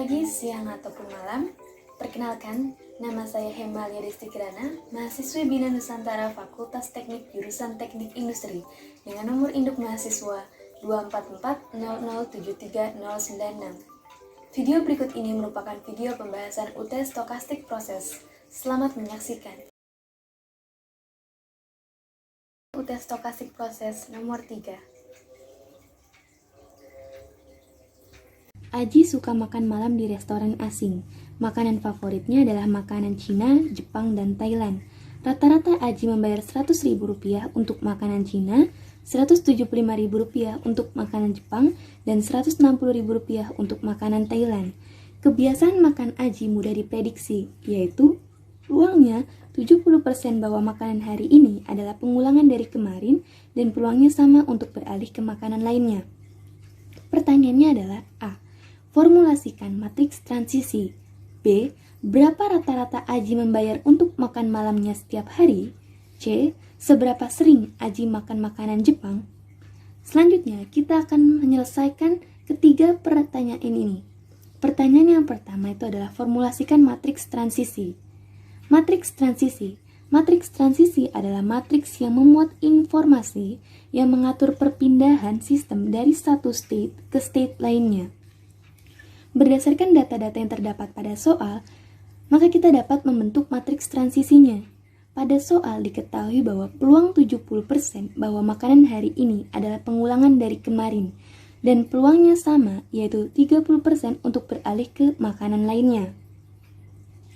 pagi, siang, ataupun malam. Perkenalkan, nama saya Hemalia Desti Kirana, mahasiswi Bina Nusantara Fakultas Teknik Jurusan Teknik Industri dengan nomor induk mahasiswa 24400730096. Video berikut ini merupakan video pembahasan UTS Stokastik Proses. Selamat menyaksikan. UTS Stokastik Proses nomor 3. Aji suka makan malam di restoran asing. Makanan favoritnya adalah makanan Cina, Jepang, dan Thailand. Rata-rata Aji membayar Rp100.000 untuk makanan Cina, Rp175.000 untuk makanan Jepang, dan Rp160.000 untuk makanan Thailand. Kebiasaan makan Aji mudah diprediksi, yaitu peluangnya 70% bahwa makanan hari ini adalah pengulangan dari kemarin dan peluangnya sama untuk beralih ke makanan lainnya. Pertanyaannya adalah A. Formulasikan matriks transisi. B. Berapa rata-rata Aji membayar untuk makan malamnya setiap hari? C. Seberapa sering Aji makan makanan Jepang? Selanjutnya, kita akan menyelesaikan ketiga pertanyaan ini. Pertanyaan yang pertama itu adalah formulasikan matriks transisi. Matriks transisi. Matriks transisi adalah matriks yang memuat informasi yang mengatur perpindahan sistem dari satu state ke state lainnya. Berdasarkan data-data yang terdapat pada soal, maka kita dapat membentuk matriks transisinya. Pada soal diketahui bahwa peluang 70% bahwa makanan hari ini adalah pengulangan dari kemarin, dan peluangnya sama, yaitu 30% untuk beralih ke makanan lainnya.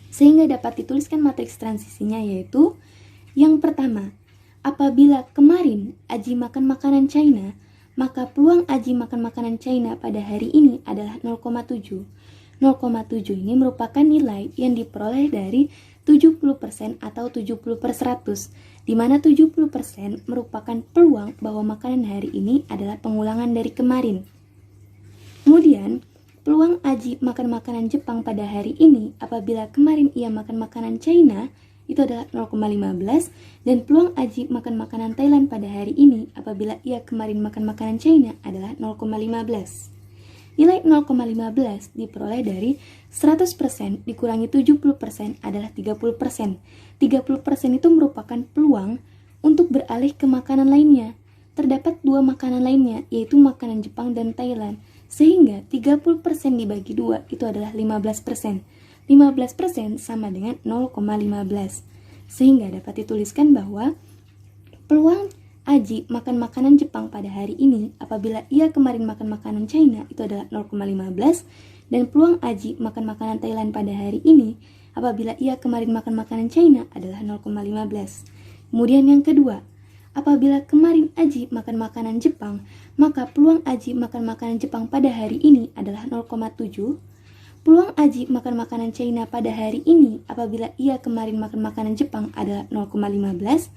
Sehingga dapat dituliskan matriks transisinya, yaitu yang pertama, apabila kemarin Aji makan makanan China, maka peluang Aji makan makanan China pada hari ini adalah 0,7. 0,7 ini merupakan nilai yang diperoleh dari 70% atau 70/100, di mana 70% merupakan peluang bahwa makanan hari ini adalah pengulangan dari kemarin. Kemudian, peluang Aji makan makanan Jepang pada hari ini apabila kemarin ia makan makanan China itu adalah 0,15, dan peluang Aji makan makanan Thailand pada hari ini apabila ia kemarin makan makanan China adalah 0,15. Nilai 0,15 diperoleh dari 100% dikurangi 70% adalah 30%. 30% itu merupakan peluang untuk beralih ke makanan lainnya. Terdapat dua makanan lainnya, yaitu makanan Jepang dan Thailand. Sehingga 30% dibagi 2 itu adalah 15%. 15% sama dengan 0,15. Sehingga dapat dituliskan bahwa peluang Aji makan makanan Jepang pada hari ini apabila ia kemarin makan makanan China itu adalah 0,15, dan peluang Aji makan makanan Thailand pada hari ini apabila ia kemarin makan makanan China adalah 0,15. Kemudian yang kedua, apabila kemarin Aji makan makanan Jepang, maka peluang Aji makan makanan Jepang pada hari ini adalah 0,7. Peluang Aji makan makanan China pada hari ini apabila ia kemarin makan makanan Jepang adalah 0,15.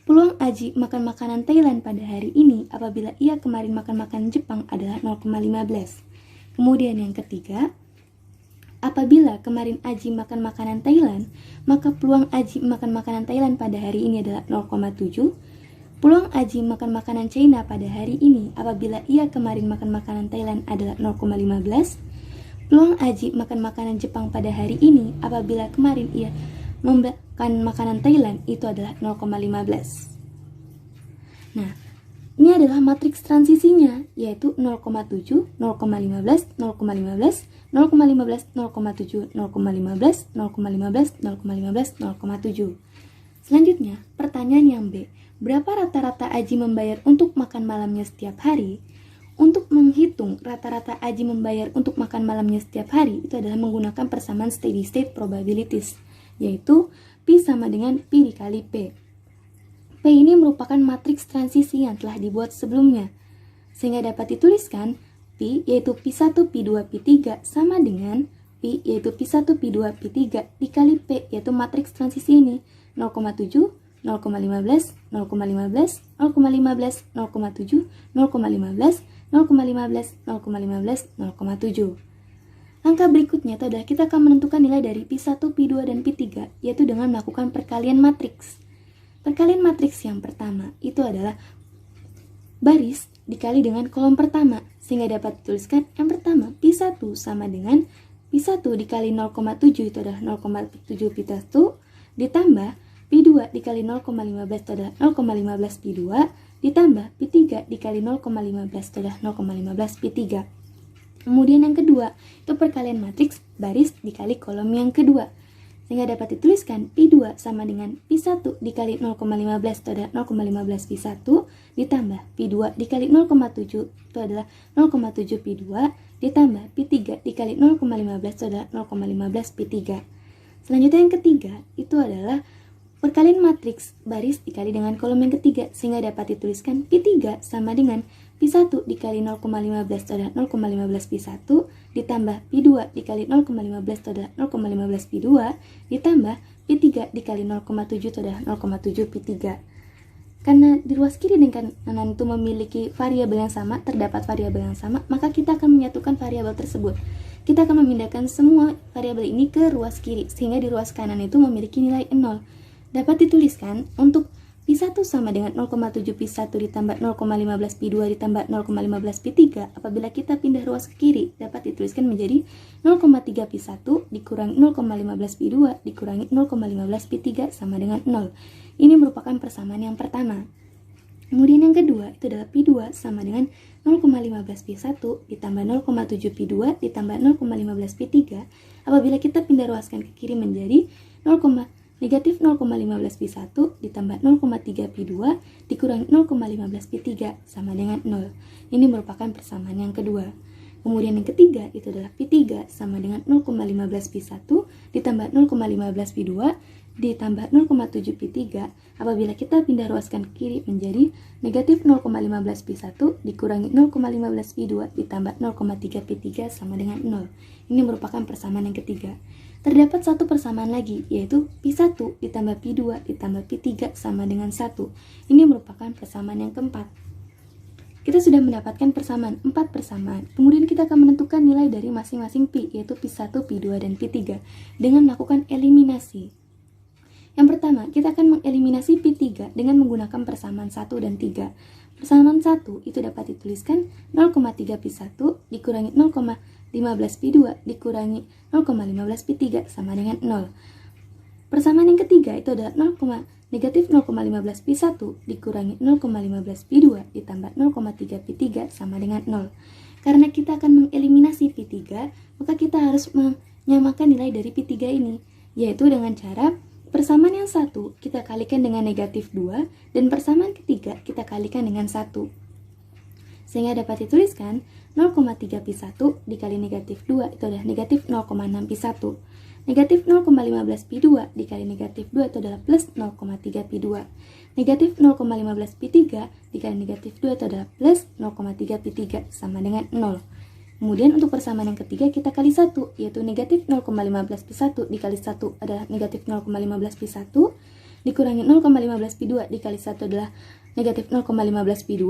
Peluang Aji makan makanan Thailand pada hari ini apabila ia kemarin makan makanan Jepang adalah 0,15. Kemudian yang ketiga, apabila kemarin Aji makan makanan Thailand, maka peluang Aji makan makanan Thailand pada hari ini adalah 0,7. Peluang Aji makan makanan China pada hari ini apabila ia kemarin makan makanan Thailand adalah 0,15. Peluang Aji makan makanan Jepang pada hari ini apabila kemarin ia makan makanan Thailand itu adalah 0,15. Nah, ini adalah matriks transisinya, yaitu 0,7, 0,15, 0,15, 0,15, 0,7, 0,15, 0,15, 0,15, 0,7. Selanjutnya, pertanyaan yang B. Berapa rata-rata Aji membayar untuk makan malamnya setiap hari? Untuk menghitung rata-rata Aji membayar untuk makan malamnya setiap hari, itu adalah menggunakan persamaan steady state probabilities, yaitu P sama dengan P dikali P. P ini merupakan matriks transisi yang telah dibuat sebelumnya, sehingga dapat dituliskan P yaitu P1, P2, P3 sama dengan P yaitu P1, P2, P3 dikali P yaitu matriks transisi ini 0,7, 0,15, 0,15, 0,15, 0,7, 0,15, 0,15, 0,15, 0,7. Langkah berikutnya itu adalah kita akan menentukan nilai dari P1, P2, dan P3, yaitu dengan melakukan perkalian matriks. Perkalian matriks yang pertama itu adalah baris dikali dengan kolom pertama, sehingga dapat dituliskan yang pertama P1 sama dengan Pi1 dikali 0,7 itu adalah 0,7 Pi1, ditambah Pi2 dikali 0,15 itu adalah 0,15 Pi2, ditambah Pi3 dikali 0,15 itu adalah 0,15 Pi3. Kemudian yang kedua, itu perkalian matriks baris dikali kolom yang kedua. Sehingga dapat dituliskan Pi2 sama dengan Pi1 dikali 0,15 itu adalah 0,15 Pi1, ditambah Pi2 dikali 0,7 itu adalah 0,7 Pi2, ditambah Pi3 dikali 0,15 itu adalah 0,15 Pi3. Selanjutnya yang ketiga, itu adalah perkalian matriks baris dikali dengan kolom yang ketiga, sehingga dapat dituliskan Pi3 sama dengan Pi1 dikali 0,15 itu adalah 0,15 Pi1, ditambah Pi2 dikali 0,15 itu adalah 0,15 Pi2, ditambah Pi3 dikali 0,7 itu adalah 0,7 Pi3. Karena di ruas kiri dan kanan itu memiliki variabel yang sama, terdapat variabel yang sama, maka kita akan menyatukan variabel tersebut. Kita akan memindahkan semua variabel ini ke ruas kiri, sehingga di ruas kanan itu memiliki nilai 0. Dapat dituliskan untuk Pi1 sama dengan 0,7 Pi1 ditambah 0,15 Pi2 ditambah 0,15 Pi3. Apabila kita pindah ruas ke kiri, dapat dituliskan menjadi 0,3 Pi1 dikurangi 0,15 Pi2 dikurangi 0,15 Pi3 sama dengan 0. Ini merupakan persamaan yang pertama. Kemudian yang kedua, itu adalah Pi2 sama dengan 0,15 Pi1 ditambah 0,7 Pi2 ditambah 0,15 Pi3. Apabila kita pindah ruaskan ke kiri menjadi negatif 0,15 Pi1 ditambah 0,3 Pi2 dikurangi 0,15 Pi3 sama dengan 0. Ini merupakan persamaan yang kedua. Kemudian yang ketiga itu adalah Pi3 sama dengan 0,15 Pi1 ditambah 0,15 Pi2 ditambah 0,7 Pi3. Apabila kita pindah ruaskan ke kiri menjadi negatif 0,15 Pi1 dikurangi 0,15 Pi2 ditambah 0,3 Pi3 sama dengan 0. Ini merupakan persamaan yang ketiga. Terdapat satu persamaan lagi, yaitu Pi1 ditambah Pi2 ditambah Pi3 sama dengan 1. Ini merupakan persamaan yang keempat. Kita sudah mendapatkan persamaan, 4 persamaan. Kemudian kita akan menentukan nilai dari masing-masing Pi, yaitu Pi1, Pi2, dan Pi3, dengan melakukan eliminasi. Yang pertama, kita akan mengeliminasi Pi3 dengan menggunakan persamaan 1 dan 3. Persamaan 1 itu dapat dituliskan 0,3 Pi1 dikurangi 0,15 Pi2 dikurangi 0,15 Pi3 sama dengan 0. Persamaan yang ketiga itu adalah negatif 0,15 Pi1 dikurangi 0,15 Pi2 ditambah 0,3 Pi3 sama dengan 0. Karena kita akan mengeliminasi Pi3, maka kita harus menyamakan nilai dari Pi3 ini, yaitu dengan cara persamaan yang satu kita kalikan dengan negatif 2 dan persamaan ketiga kita kalikan dengan 1. Sehingga dapat dituliskan 0,3 Pi1 dikali negatif 2 itu adalah negatif 0,6 Pi1. Negatif 0,15 Pi2 dikali negatif 2 itu adalah plus 0,3 Pi2. Negatif 0,15 Pi3 dikali negatif 2 itu adalah plus 0,3 Pi3 sama dengan 0. Kemudian untuk persamaan yang ketiga kita kali 1, yaitu negatif 0,15 Pi1 dikali 1 adalah negatif 0,15 Pi1, dikurangi 0,15 Pi2 dikali 1 adalah negatif 0,15 Pi2,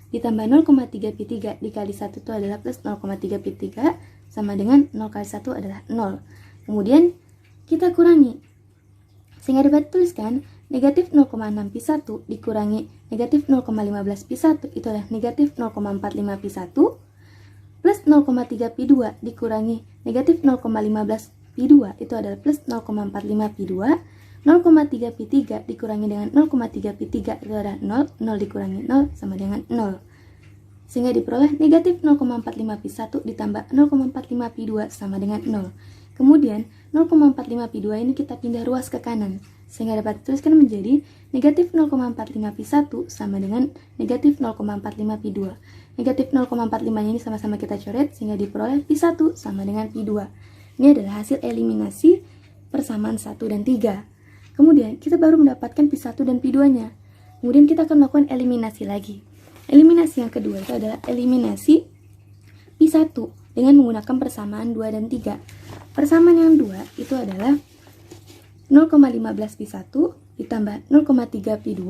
ditambah 0,3 Pi3 dikali 1 itu adalah plus 0,3 Pi3 sama dengan 0 kali 1 adalah 0. Kemudian kita kurangi, sehingga dapat dituliskan negatif 0,6 Pi1 dikurangi negatif 0,15 Pi1 itu adalah negatif 0,45 Pi1 plus 0,3 Pi2 dikurangi negatif 0,15 Pi2 itu adalah plus 0,45 Pi2. 0,3 Pi3 dikurangi dengan 0,3 Pi3 itu adalah 0. 0 dikurangi 0 sama dengan 0. Sehingga diperoleh negatif 0,45 Pi1 ditambah 0,45 Pi2 sama dengan 0. Kemudian 0,45 Pi2 ini kita pindah ruas ke kanan, sehingga dapat dituliskan menjadi negatif 0,45 Pi1 sama dengan negatif 0,45 Pi2. Negatif 0,45 ini sama-sama kita coret, sehingga diperoleh Pi1 sama dengan Pi2. Ini adalah hasil eliminasi persamaan 1 dan 3. Kemudian kita baru mendapatkan Pi1 dan Pi2-nya. Kemudian kita akan melakukan eliminasi lagi. Eliminasi yang kedua itu adalah eliminasi Pi1 dengan menggunakan persamaan 2 dan 3. Persamaan yang 2 itu adalah 0,15 Pi1 ditambah 0,3 Pi2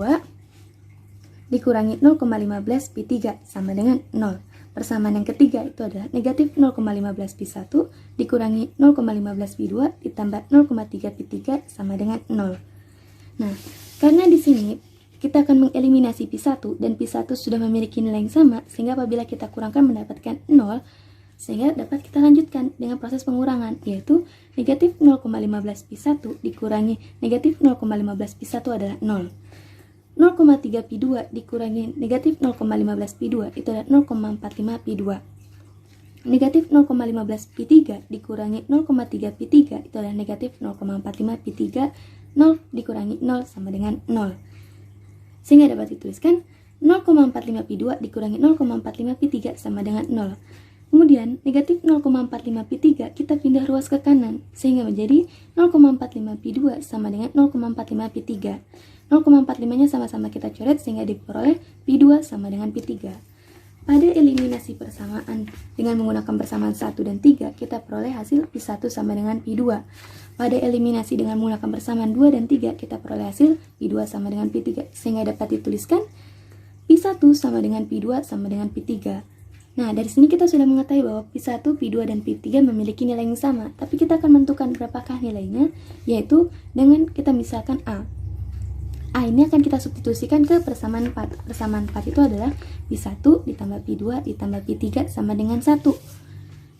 dikurangi 0,15 Pi3 sama dengan 0. Persamaan yang ketiga itu adalah negatif 0,15 Pi1 dikurangi 0,15 Pi2 ditambah 0,3 Pi3 sama dengan 0. Nah, karena di sini kita akan mengeliminasi Pi1 dan Pi1 sudah memiliki nilai yang sama, sehingga apabila kita kurangkan mendapatkan 0, Sehingga dapat kita lanjutkan dengan proses pengurangan, yaitu negatif 0,15 pi1 dikurangi negatif 0,15 pi1 adalah 0. 0,3 pi2 dikurangi negatif 0,15 pi2 itu adalah 0,45 pi2. Negatif 0,15 pi3 dikurangi 0,3 pi3 itu adalah negatif 0,45 pi3. 0 dikurangi 0 sama dengan 0. Sehingga dapat dituliskan 0,45 pi2 dikurangi 0,45 pi3 sama dengan 0. Kemudian negatif 0,45 pi3 kita pindah ruas ke kanan sehingga menjadi 0,45 pi2 sama dengan 0,45 pi3. 0,45-nya sama-sama kita coret sehingga diperoleh pi2 sama dengan pi3. Pada eliminasi persamaan dengan menggunakan persamaan 1 dan 3, kita peroleh hasil pi1 sama dengan pi2. Pada eliminasi dengan menggunakan persamaan 2 dan 3, kita peroleh hasil pi2 sama dengan pi3. Sehingga dapat dituliskan pi1 sama dengan pi2 sama dengan pi3. Nah, dari sini kita sudah mengetahui bahwa pi1, pi2, dan pi3 memiliki nilai yang sama. Tapi kita akan menentukan berapakah nilainya, yaitu dengan kita misalkan A. A ini akan kita substitusikan ke persamaan 4. Persamaan 4 itu adalah pi1 ditambah pi2 ditambah pi3 sama dengan 1.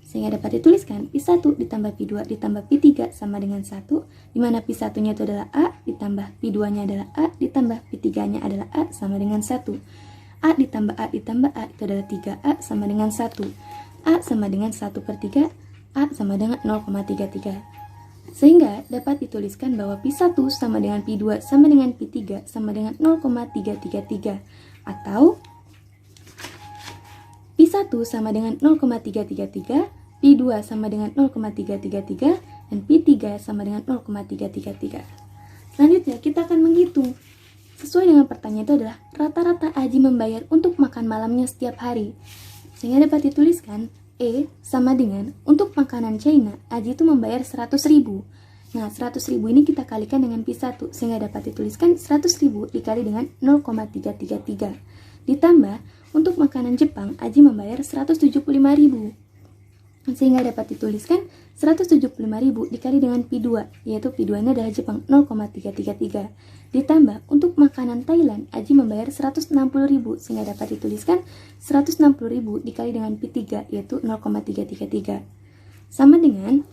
Sehingga dapat dituliskan pi1 ditambah pi2 ditambah pi3 sama dengan 1, di mana pi1-nya itu adalah A, ditambah pi2-nya adalah A, ditambah pi3-nya adalah A sama dengan 1. A ditambah A ditambah A itu adalah 3A sama dengan 1. A sama dengan 1/3, A sama dengan 0,33. Sehingga dapat dituliskan bahwa pi1 sama dengan pi2 sama dengan pi3 sama dengan 0,333. Atau pi1 sama dengan 0,333, pi2 sama dengan 0,333, dan pi3 sama dengan 0,333. Selanjutnya kita akan menghitung. Sesuai dengan pertanyaan itu adalah rata-rata Aji membayar untuk makan malamnya setiap hari. Sehingga dapat dituliskan E sama dengan untuk makanan China, Aji itu membayar 100.000. Nah, 100.000 ini kita kalikan dengan pi1 sehingga dapat dituliskan 100.000 dikali dengan 0,333. Ditambah untuk makanan Jepang, Aji membayar 175.000. Sehingga dapat dituliskan 175.000 dikali dengan pi2, yaitu pi2-nya adalah Jepang 0,333. Ditambah untuk makanan Thailand, Aji membayar 160.000 sehingga dapat dituliskan 160.000 dikali dengan pi3, yaitu 0,333. Sama dengan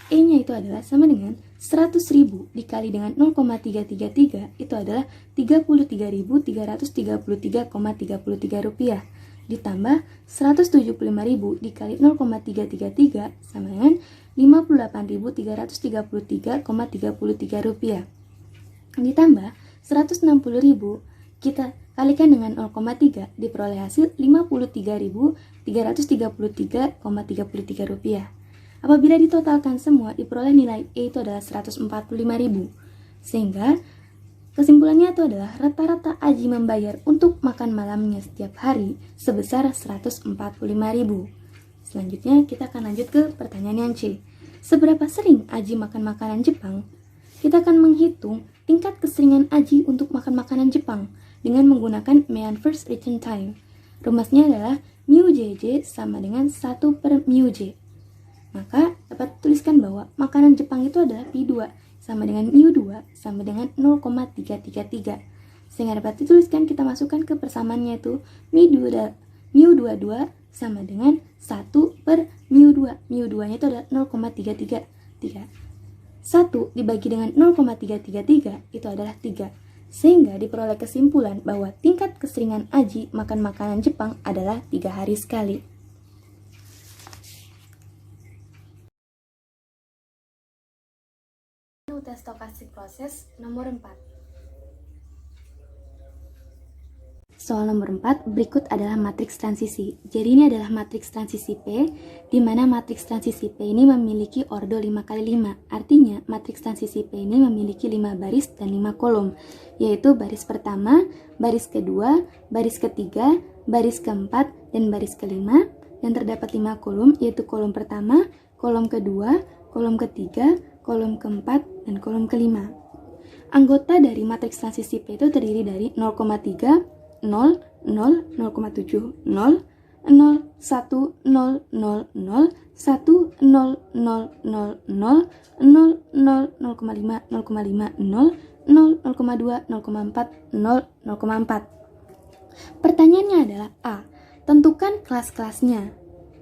E-nya itu adalah sama dengan 100.000 dikali dengan 0,333 itu adalah 33.333,33 rupiah. Ditambah 175.000 dikali 0,333 sama dengan 58.333,33 rupiah. Ditambah 160.000 kita kalikan dengan 0,3 diperoleh hasil 53.333,33 rupiah. Apabila ditotalkan semua diperoleh nilai E itu adalah 145.000. Sehingga kesimpulannya itu adalah rata-rata Aji membayar untuk makan malamnya setiap hari sebesar 145.000. Selanjutnya kita akan lanjut ke pertanyaan yang C. Seberapa sering Aji makan makanan Jepang? Kita akan menghitung tingkat keseringan Aji untuk makan makanan Jepang dengan menggunakan mean first return time. Rumusnya adalah mu JJ sama dengan 1/μj. Maka dapat tuliskan bahwa makanan Jepang itu adalah pi2 sama dengan mu2 sama dengan 0,333. Sehingga dapat dituliskan kita masukkan ke persamaannya itu mu22 sama dengan 1/mu2. mu2-nya itu adalah 0,333. 1 dibagi dengan 0,333 itu adalah 3. Sehingga diperoleh kesimpulan bahwa tingkat keseringan Aji makan makanan Jepang adalah 3 hari sekali. Tes stokastik proses nomor 4. Soal nomor 4 berikut adalah matriks transisi. Jadi ini adalah matriks transisi P, di mana matriks transisi P ini memiliki ordo 5x5. Artinya matriks transisi P ini memiliki 5 baris dan 5 kolom, yaitu baris pertama, baris kedua, baris ketiga, baris keempat, dan baris kelima. Dan terdapat 5 kolom, yaitu kolom pertama, kolom kedua, kolom ketiga, kolom keempat, dan kolom kelima. Anggota dari matriks transisi P itu terdiri dari 0,3, 0, 0, 0,7, 0, 0, 1, 0, 0, 0, 1, 0, 0, 0, 0, 0, 0, 0,5, 0,5, 0, 0, 0,2, 0,4, 0, 0,4. Pertanyaannya adalah A. Tentukan kelas-kelasnya.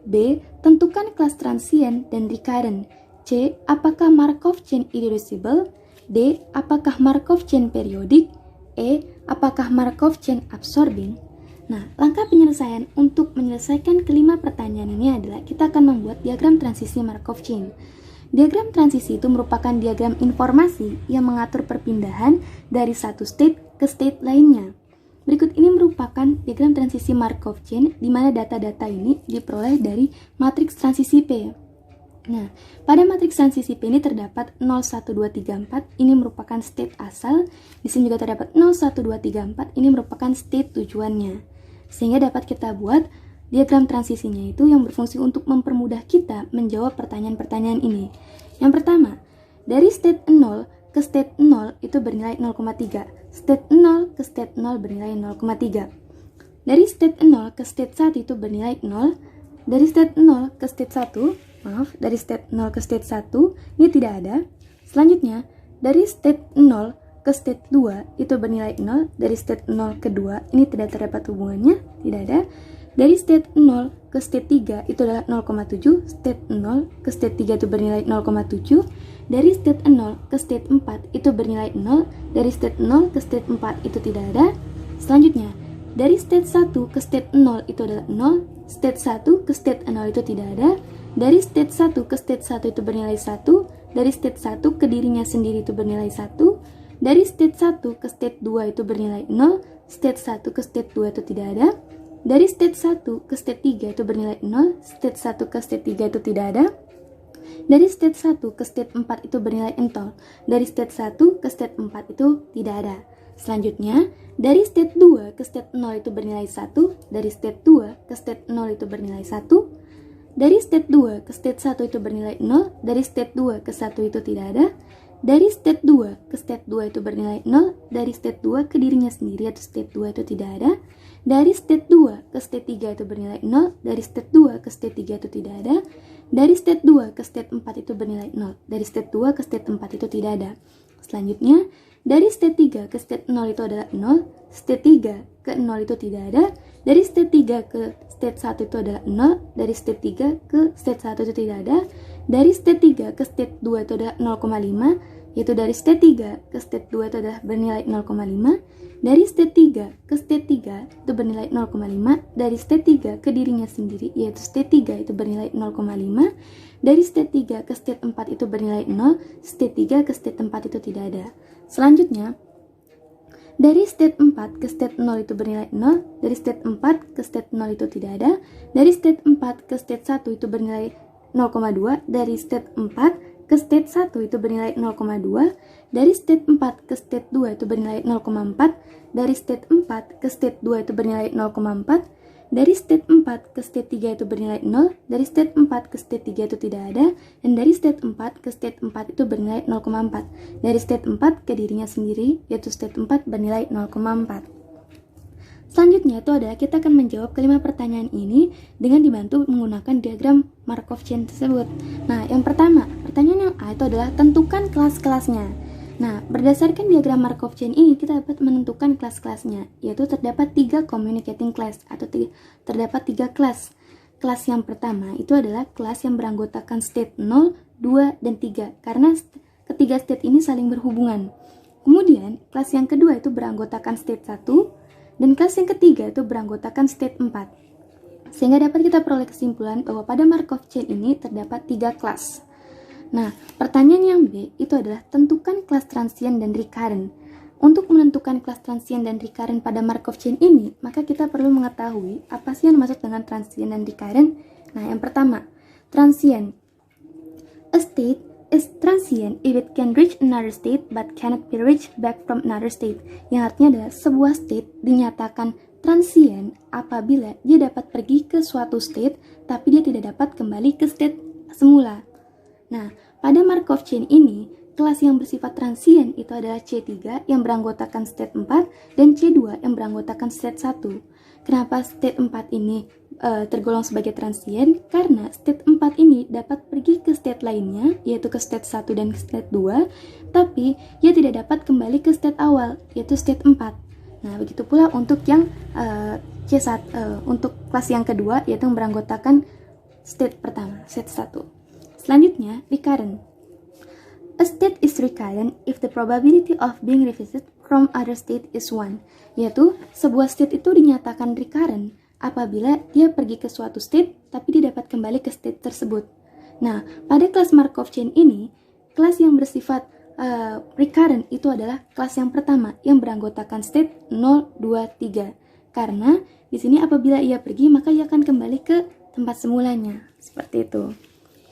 B. Tentukan kelas transient dan recurrent. C. Apakah Markov chain irreducible? D. Apakah Markov chain periodik? E. Apakah Markov chain absorbing? Nah, langkah penyelesaian untuk menyelesaikan kelima pertanyaan ini adalah kita akan membuat diagram transisi Markov chain. Diagram transisi itu merupakan diagram informasi yang mengatur perpindahan dari satu state ke state lainnya. Berikut ini merupakan diagram transisi Markov chain di mana data-data ini diperoleh dari matriks transisi P. Nah, pada matriks transisi P ini terdapat 0, 1, 2, 3, 4, ini merupakan state asal. Di sini juga terdapat 0, 1, 2, 3, 4, ini merupakan state tujuannya. Sehingga dapat kita buat diagram transisinya itu yang berfungsi untuk mempermudah kita menjawab pertanyaan-pertanyaan ini. Yang pertama, dari state 0 ke state 0 itu bernilai 0,3. State 0 ke state 0 bernilai 0,3. Dari state 0 ke state 1 itu bernilai 0. Dari state 0 ke state 1, dari state 0 ke state 1 ini tidak ada. Selanjutnya, dari state 0 ke state 2 itu bernilai 0, dari state 0 ke 2 ini tidak terdapat hubungannya, tidak ada. Dari state 0 ke state 3 itu adalah 0,7, state 0 ke state 3 itu bernilai 0,7, dari state 0 ke state 4 itu bernilai 0, dari state 0 ke state 4 itu tidak ada. Selanjutnya, dari state 1 ke state 0 itu adalah 0, state 1 ke state 0 itu tidak ada, dari state 1 ke state 1 itu bernilai 1, dari state 1 ke dirinya sendiri itu bernilai 1, dari state 1 ke state 2 itu bernilai 0, state 1 ke state 2 itu tidak ada, dari state 1 ke state 3 itu bernilai 0, state 1 ke state 3 itu tidak ada, dari state 1 ke state 4 itu bernilai 0, dari state 1 ke state 4 itu tidak ada. Selanjutnya, dari state 2 ke state 0 itu bernilai 1, dari state 2 ke state 0 itu bernilai 1, dari state 2 ke state 1 itu bernilai 0, dari state 2 ke 1 itu tidak ada, dari state 2 ke state 2 itu bernilai 0, dari state 2 ke dirinya sendiri atau state 2 itu tidak ada, dari state 2 ke state 3 itu bernilai 0, dari state 2 ke state 3 itu tidak ada, dari state 2 ke state 4 itu bernilai 0, dari state 2 ke state 4 itu tidak ada. Selanjutnya, dari state 3 ke state 0 itu adalah 0, state 3 ke 0 itu tidak ada, dari state 3 ke state 1 itu adalah 0, dari state 3 ke state 1 itu tidak ada, dari state 3 ke state 2 itu adalah 0,5, yaitu dari state 3 ke state 2 itu adalah bernilai 0,5, dari state 3 ke state 3 itu bernilai 0,5, dari state 3 ke dirinya sendiri yaitu state 3 itu bernilai 0,5, dari state 3 ke state 4 itu bernilai 0, state 3 ke state 4 itu tidak ada. Selanjutnya, dari state 4 ke state 0 itu bernilai 0, dari state 4 ke state 0 itu tidak ada, dari state 4 ke state 1 itu bernilai 0,2, dari state 4 ke state 1 itu bernilai 0,2, dari state 4 ke state 2 itu bernilai 0,4, dari state 4 ke state 2 itu bernilai 0,4, dari state 4 ke state 3 itu bernilai 0, dari state 4 ke state 3 itu tidak ada, dan dari state 4 ke state 4 itu bernilai 0,4. Dari state 4 ke dirinya sendiri, yaitu state 4 bernilai 0,4. Selanjutnya itu adalah kita akan menjawab kelima pertanyaan ini dengan dibantu menggunakan diagram Markov chain tersebut. Nah, yang pertama, pertanyaan yang A itu adalah tentukan kelas-kelasnya. Nah, berdasarkan diagram Markov chain ini kita dapat menentukan kelas-kelasnya, yaitu terdapat 3 communicating class atau terdapat 3 kelas. Kelas yang pertama itu adalah kelas yang beranggotakan state 0, 2, dan 3 karena ketiga state ini saling berhubungan. Kemudian, kelas yang kedua itu beranggotakan state 1, dan kelas yang ketiga itu beranggotakan state 4. Sehingga dapat kita peroleh kesimpulan bahwa pada Markov chain ini terdapat 3 kelas. Nah, pertanyaan yang B itu adalah tentukan kelas transient dan recurrent. Untuk menentukan kelas transient dan recurrent pada Markov chain ini, maka kita perlu mengetahui apa sih yang dimaksud dengan transient dan recurrent. Nah, yang pertama, transient. A state is transient if it can reach another state but cannot be reached back from another state. Yang artinya adalah sebuah state dinyatakan transient apabila dia dapat pergi ke suatu state tapi dia tidak dapat kembali ke state semula. Nah, pada Markov chain ini, kelas yang bersifat transient itu adalah C3 yang beranggotakan state 4 dan C2 yang beranggotakan state 1. Kenapa state 4 ini tergolong sebagai transient? Karena state 4 ini dapat pergi ke state lainnya, yaitu ke state 1 dan ke state 2, tapi ia tidak dapat kembali ke state awal, yaitu state 4. Nah, begitu pula untuk yang C1, untuk kelas yang kedua, yaitu yang beranggotakan state pertama, state 1. Selanjutnya, recurrent. A state is recurrent if the probability of being revisited from other state is 1, yaitu sebuah state itu dinyatakan recurrent apabila dia pergi ke suatu state tapi dia dapat kembali ke state tersebut. Nah, pada kelas Markov chain ini, kelas yang bersifat recurrent itu adalah kelas yang pertama yang beranggotakan state 0, 2, 3. Karena di sini apabila ia pergi maka ia akan kembali ke tempat semulanya. Seperti itu.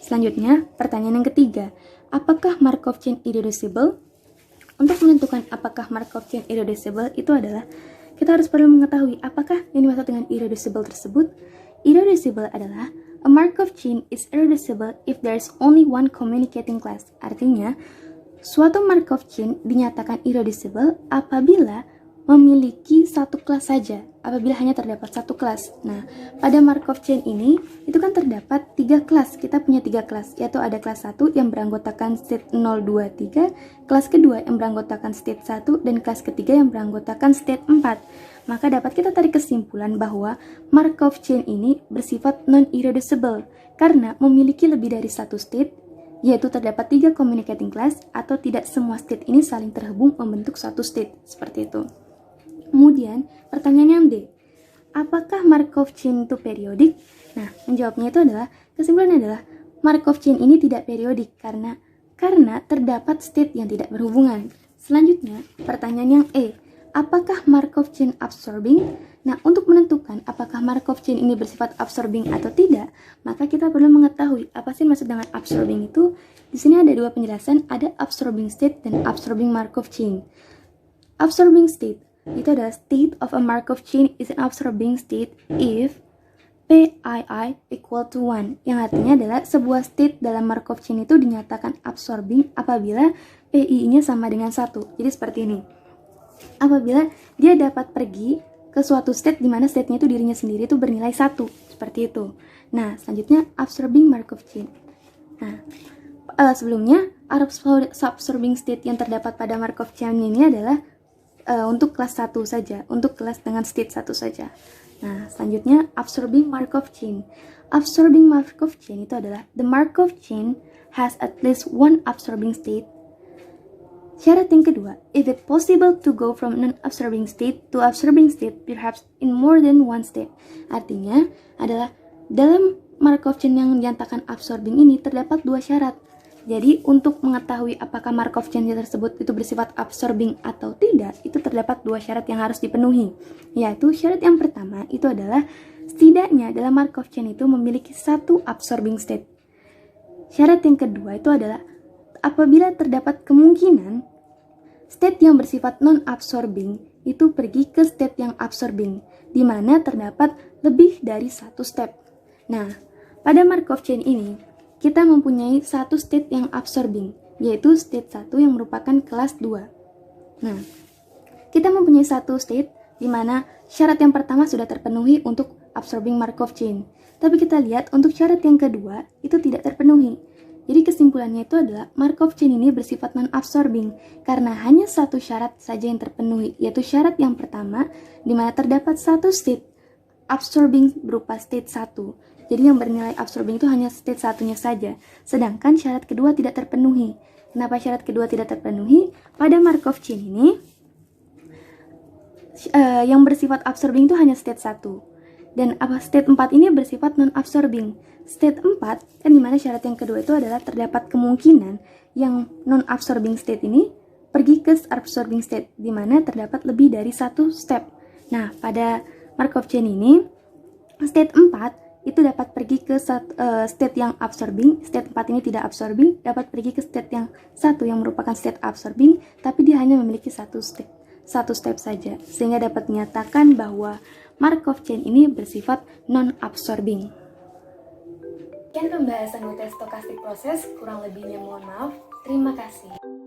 Selanjutnya, pertanyaan yang ketiga. Apakah Markov chain irreducible? Untuk menentukan apakah Markov chain irreducible itu adalah kita harus perlu mengetahui apakah yang dimaksud dengan irreducible tersebut. Irreducible adalah a Markov chain is irreducible if there is only one communicating class. Artinya, suatu Markov chain dinyatakan irreducible apabila memiliki satu kelas saja, apabila hanya terdapat satu kelas. Nah, pada Markov chain ini, itu kan terdapat 3 kelas. Kita punya 3 kelas, yaitu ada kelas 1 yang beranggotakan state 0, 2, 3, kelas kedua yang beranggotakan state 1, dan kelas ketiga yang beranggotakan state 4. Maka dapat kita tarik kesimpulan bahwa Markov chain ini bersifat non-irreducible, karena memiliki lebih dari satu state, yaitu terdapat 3 communicating class, atau tidak semua state ini saling terhubung membentuk satu state, seperti itu. Kemudian, pertanyaan yang D. Apakah Markov chain itu periodik? Nah, menjawabnya itu adalah, kesimpulannya adalah, Markov chain ini tidak periodik karena terdapat state yang tidak berhubungan. Selanjutnya, pertanyaan yang E. Apakah Markov chain absorbing? Nah, untuk menentukan apakah Markov chain ini bersifat absorbing atau tidak, maka kita perlu mengetahui apa sih maksud dengan absorbing itu. Di sini ada 2 penjelasan, ada absorbing state dan absorbing Markov chain. Absorbing state itu adalah state of a Markov chain is an absorbing state if PII equal to 1, yang artinya adalah sebuah state dalam Markov chain itu dinyatakan absorbing apabila PI-nya sama dengan 1. Jadi seperti ini. Apabila dia dapat pergi ke suatu state di mana state-nya itu dirinya sendiri itu bernilai 1, seperti itu. Nah, selanjutnya absorbing Markov chain. Nah, sebelumnya absorbing state yang terdapat pada Markov chain ini adalah untuk kelas 1 saja, untuk kelas dengan state 1 saja. Nah, selanjutnya absorbing Markov chain. Absorbing Markov chain itu adalah the Markov chain has at least one absorbing state. Syarat yang kedua, if it possible to go from non-absorbing state to absorbing state perhaps in more than one step. Artinya adalah dalam Markov chain yang dinyatakan absorbing ini terdapat 2 syarat. Jadi, untuk mengetahui apakah Markov chain tersebut itu bersifat absorbing atau tidak, itu terdapat 2 syarat yang harus dipenuhi. Yaitu, syarat yang pertama itu adalah setidaknya dalam Markov chain itu memiliki 1 absorbing state. Syarat yang kedua itu adalah apabila terdapat kemungkinan state yang bersifat non-absorbing itu pergi ke state yang absorbing, di mana terdapat lebih dari 1 step. Nah, pada Markov chain ini, kita mempunyai 1 state yang absorbing, yaitu state 1 yang merupakan kelas 2. Nah, kita mempunyai 1 state di mana syarat yang pertama sudah terpenuhi untuk absorbing Markov chain. Tapi kita lihat untuk syarat yang kedua itu tidak terpenuhi. Jadi kesimpulannya itu adalah Markov chain ini bersifat non-absorbing karena hanya 1 syarat saja yang terpenuhi, yaitu syarat yang pertama di mana terdapat 1 state absorbing berupa state 1. Jadi yang bernilai absorbing itu hanya state 1-nya saja. Sedangkan syarat kedua tidak terpenuhi. Kenapa syarat kedua tidak terpenuhi? Pada Markov chain ini, yang bersifat absorbing itu hanya state 1. Dan state 4 ini bersifat non-absorbing. State 4, kan dimana syarat yang kedua itu adalah terdapat kemungkinan yang non-absorbing state ini pergi ke absorbing state, dimana terdapat lebih dari 1 step. Nah, pada Markov chain ini, state 4 itu dapat pergi ke state yang absorbing, state 4 ini tidak absorbing, dapat pergi ke state yang 1 yang merupakan state absorbing, tapi dia hanya memiliki 1 step saja, sehingga dapat menyatakan bahwa Markov chain ini bersifat non-absorbing. Sekian pembahasan UTS stokastik proses, kurang lebihnya mohon maaf. Terima kasih.